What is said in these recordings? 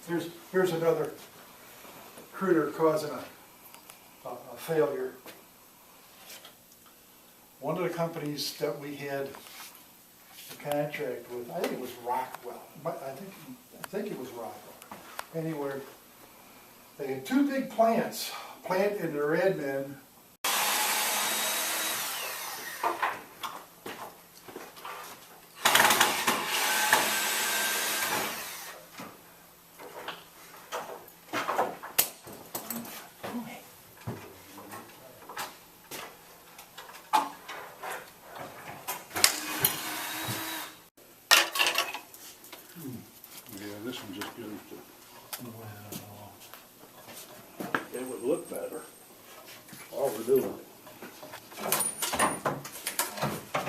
Here's another critter causing a failure. One of the companies that we had a contract with, I think it was Rockwell. I think it was Rockwell. Anyway, they had two big plants. A plant in their admin. This one just goes to. Well, It would look better. All we're doing.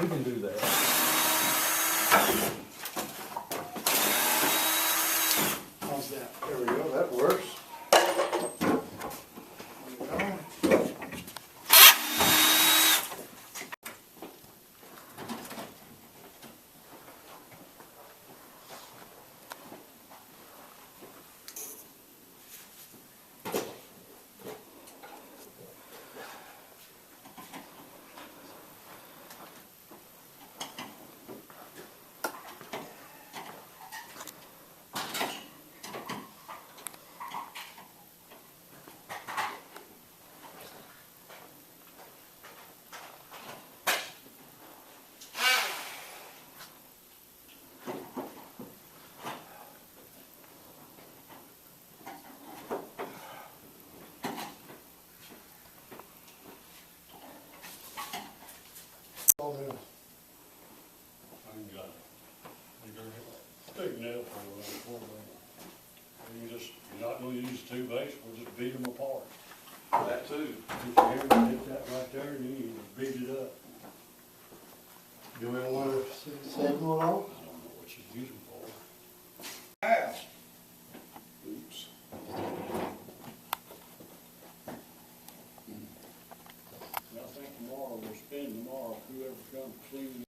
We can do that. how's that? There we go, that works. There we go. All new. I got a big nail for it. You're not gonna use 2 base, we'll just beat them apart. That too. Hit that right there and you beat it up. Do we want to sample it all? I don't know what you use them for. Ow. Oops. I think tomorrow, we'll spend tomorrow, whoever comes clean.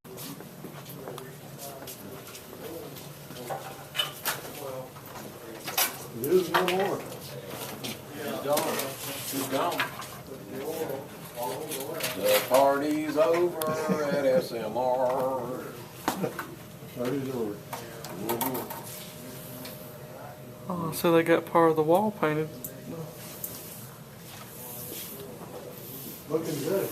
There's no more. He's gone. He's gone. The party's over at SMR. Party's over. Oh, so they got part of the wall painted. Looking good.